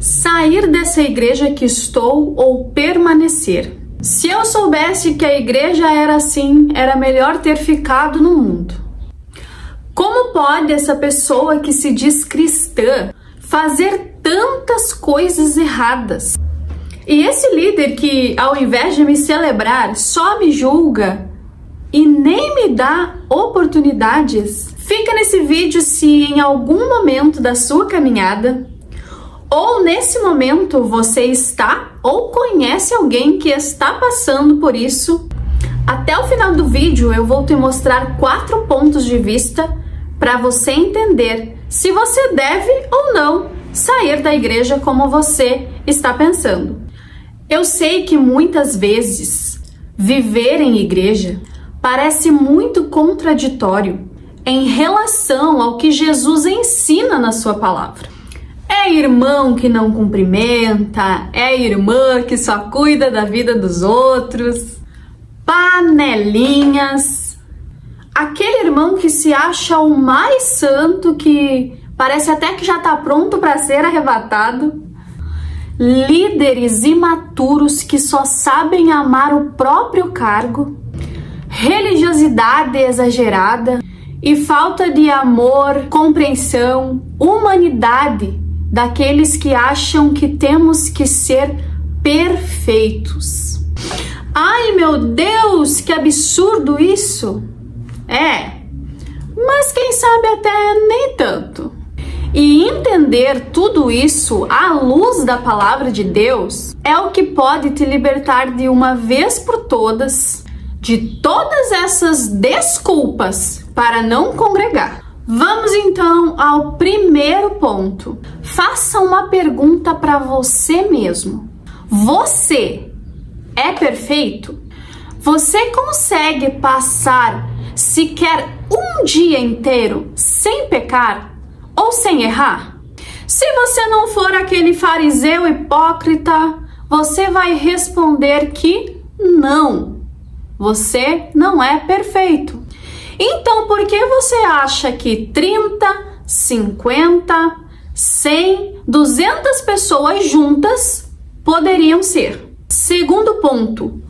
Sair dessa igreja que estou ou permanecer? Se eu soubesse que a igreja era assim, era melhor ter ficado no mundo. Como pode essa pessoa que se diz cristã fazer tantas coisas erradas? E esse líder que, ao invés de me celebrar, só me julga e nem me dá oportunidades? Fica nesse vídeo se em algum momento da sua caminhada ou nesse momento você está ou conhece alguém que está passando por isso. Até o final do vídeo eu vou te mostrar 4 pontos de vista para você entender se você deve ou não sair da igreja como você está pensando. Eu sei que muitas vezes viver em igreja parece muito contraditório em relação ao que Jesus ensina na sua palavra. É irmão que não cumprimenta, é irmã que só cuida da vida dos outros, panelinhas, aquele irmão que se acha o mais santo, que parece até que já está pronto para ser arrebatado, líderes imaturos que só sabem amar o próprio cargo, religiosidade exagerada e falta de amor, compreensão, humanidade daqueles que acham que temos que ser perfeitos. Ai, meu Deus, que absurdo isso! Mas quem sabe até nem tanto. E entender tudo isso à luz da palavra de Deus é o que pode te libertar de uma vez por todas de todas essas desculpas para não congregar. Vamos então ao primeiro ponto. Faça uma pergunta para você mesmo. Você é perfeito? Você consegue passar sequer um dia inteiro sem pecar ou sem errar? Se você não for aquele fariseu hipócrita, você vai responder que não. Você não é perfeito. Então, por que você acha que 30, 50, 100, 200 pessoas juntas poderiam ser? Segundo ponto,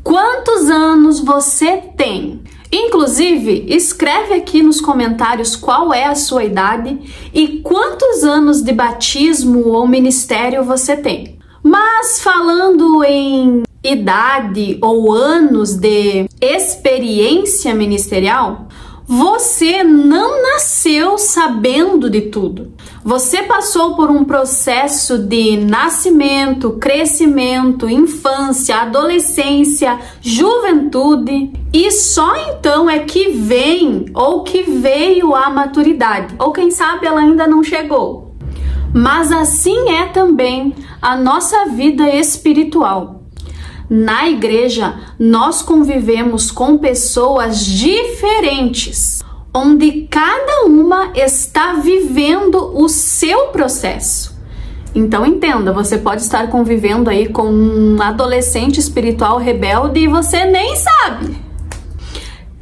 quantos anos você tem? Inclusive, escreve aqui nos comentários qual é a sua idade e quantos anos de batismo ou ministério você tem. Mas falando em idade ou anos de experiência ministerial, você não nasceu sabendo de tudo. Você passou por um processo de nascimento, crescimento, infância, adolescência, juventude, e só então é que vem ou que veio a maturidade, ou quem sabe ela ainda não chegou. Mas assim é também a nossa vida espiritual. Na igreja, nós convivemos com pessoas diferentes, onde cada uma está vivendo o seu processo. Então entenda, você pode estar convivendo aí com um adolescente espiritual rebelde e você nem sabe.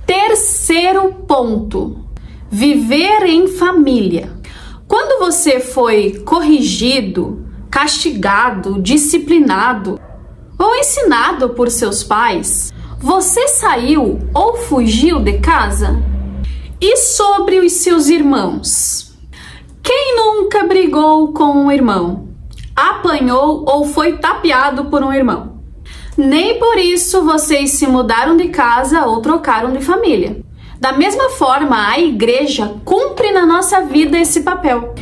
Terceiro ponto, viver em família. Quando você foi corrigido, castigado, disciplinado ou ensinado por seus pais, você saiu ou fugiu de casa? E sobre os seus irmãos? Quem nunca brigou com um irmão? Apanhou ou foi tapeado por um irmão? Nem por isso vocês se mudaram de casa ou trocaram de família. Da mesma forma, a igreja cumpre na nossa vida esse papel.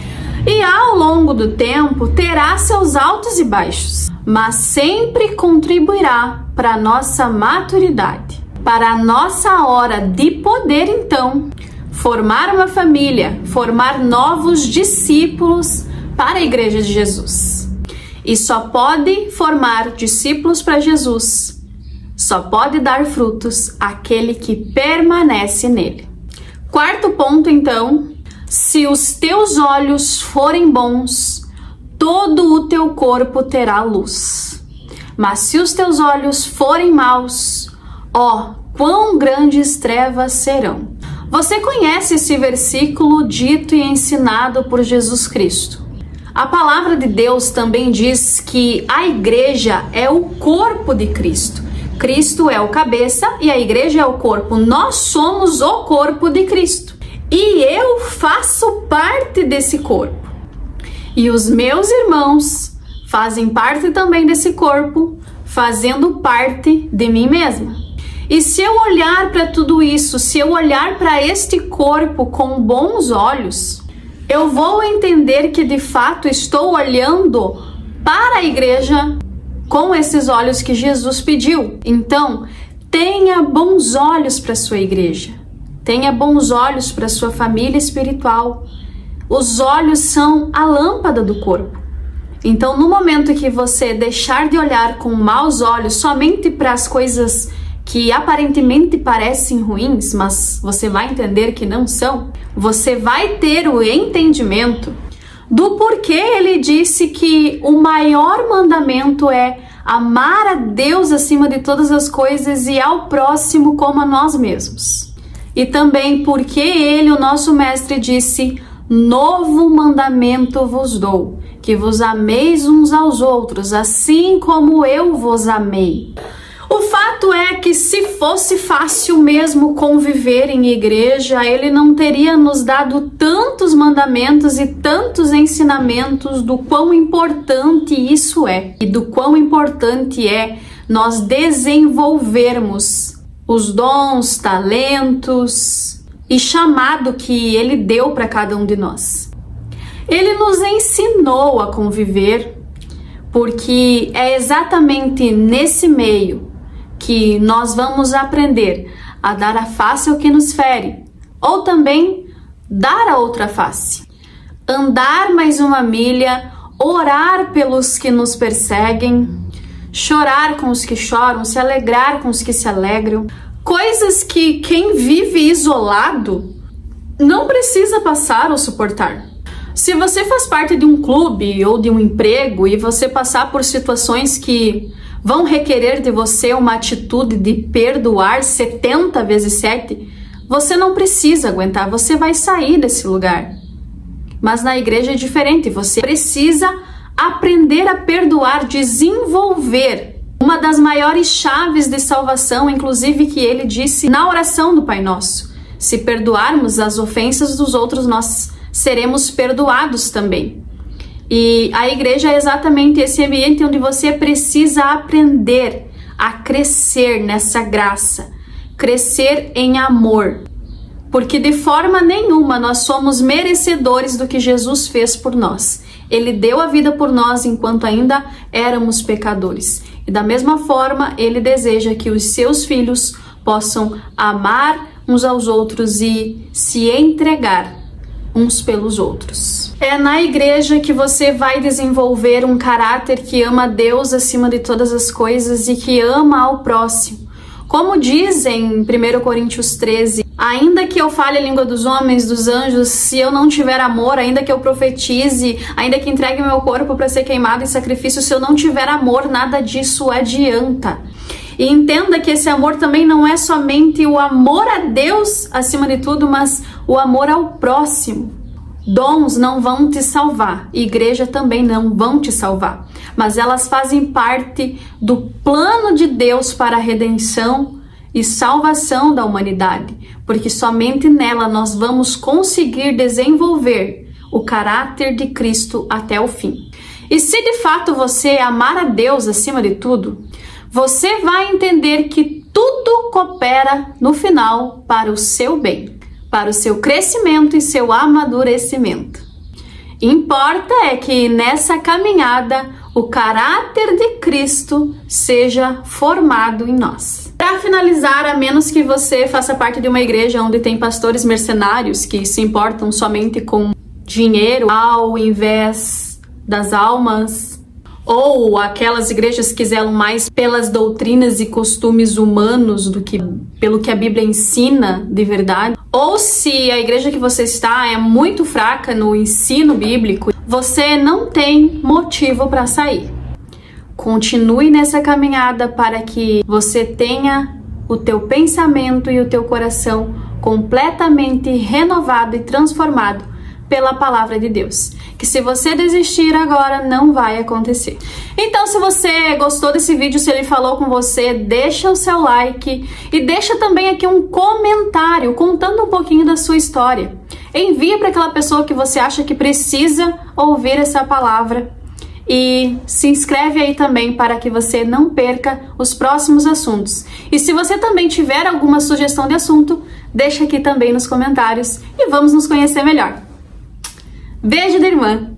E ao longo do tempo terá seus altos e baixos, mas sempre contribuirá para a nossa maturidade, para a nossa hora de poder então formar uma família, formar novos discípulos para a Igreja de Jesus. E só pode formar discípulos para Jesus, só pode dar frutos aquele que permanece nele. Quarto ponto então, se os teus olhos forem bons, todo o teu corpo terá luz. Mas se os teus olhos forem maus, ó, quão grandes trevas serão. Você conhece esse versículo dito e ensinado por Jesus Cristo. A palavra de Deus também diz que a igreja é o corpo de Cristo. Cristo é o cabeça e a igreja é o corpo. Nós somos o corpo de Cristo. E eu faço parte desse corpo. E os meus irmãos fazem parte também desse corpo, fazendo parte de mim mesma. E se eu olhar para tudo isso, se eu olhar para este corpo com bons olhos, eu vou entender que de fato estou olhando para a igreja com esses olhos que Jesus pediu. Então, tenha bons olhos para a sua igreja. Tenha bons olhos para a sua família espiritual. Os olhos são a lâmpada do corpo. Então, no momento que você deixar de olhar com maus olhos somente para as coisas que aparentemente parecem ruins, mas você vai entender que não são, você vai ter o entendimento do porquê ele disse que o maior mandamento é amar a Deus acima de todas as coisas e ao próximo como a nós mesmos. E também porque ele, o nosso mestre, disse: novo mandamento vos dou, que vos ameis uns aos outros, assim como eu vos amei. O fato é que se fosse fácil mesmo conviver em igreja, ele não teria nos dado tantos mandamentos e tantos ensinamentos do quão importante isso é e do quão importante é nós desenvolvermos os dons, talentos e chamado que ele deu para cada um de nós. Ele nos ensinou a conviver, porque é exatamente nesse meio que nós vamos aprender a dar a face ao que nos fere, ou também dar a outra face. Andar mais uma milha, orar pelos que nos perseguem, chorar com os que choram, se alegrar com os que se alegram. Coisas que quem vive isolado não precisa passar ou suportar. Se você faz parte de um clube ou de um emprego e você passar por situações que vão requerer de você uma atitude de perdoar 70 vezes 7, você não precisa aguentar, você vai sair desse lugar. Mas na igreja é diferente, você precisa aprender a perdoar, desenvolver uma das maiores chaves de salvação, inclusive que ele disse na oração do Pai Nosso. Se perdoarmos as ofensas dos outros, nós seremos perdoados também. E a igreja é exatamente esse ambiente onde você precisa aprender a crescer nessa graça, crescer em amor, porque de forma nenhuma nós somos merecedores do que Jesus fez por nós. Ele deu a vida por nós enquanto ainda éramos pecadores. E da mesma forma, ele deseja que os seus filhos possam amar uns aos outros e se entregar uns pelos outros. É na igreja que você vai desenvolver um caráter que ama Deus acima de todas as coisas e que ama ao próximo. Como diz em 1 Coríntios 13, ainda que eu fale a língua dos homens, dos anjos, se eu não tiver amor, ainda que eu profetize, ainda que entregue meu corpo para ser queimado em sacrifício, se eu não tiver amor, nada disso adianta. E entenda que esse amor também não é somente o amor a Deus acima de tudo, mas o amor ao próximo. Dons não vão te salvar, igreja também não vão te salvar, mas elas fazem parte do plano de Deus para a redenção e salvação da humanidade, porque somente nela nós vamos conseguir desenvolver o caráter de Cristo até o fim. E se de fato você amar a Deus acima de tudo, você vai entender que tudo coopera no final para o seu bem, para o seu crescimento e seu amadurecimento. Importa é que nessa caminhada o caráter de Cristo seja formado em nós. Para finalizar, a menos que você faça parte de uma igreja onde tem pastores mercenários que se importam somente com dinheiro ao invés das almas, ou aquelas igrejas que zelam mais pelas doutrinas e costumes humanos do que pelo que a Bíblia ensina de verdade, ou se a igreja que você está é muito fraca no ensino bíblico, você não tem motivo para sair. Continue nessa caminhada para que você tenha o teu pensamento e o teu coração completamente renovado e transformado pela palavra de Deus. Que se você desistir agora, não vai acontecer. Então, se você gostou desse vídeo, se ele falou com você, deixa o seu like e deixa também aqui um comentário contando um pouquinho da sua história. Envie para aquela pessoa que você acha que precisa ouvir essa palavra. E se inscreve aí também para que você não perca os próximos assuntos. E se você também tiver alguma sugestão de assunto, deixa aqui também nos comentários e vamos nos conhecer melhor. Beijo da irmã!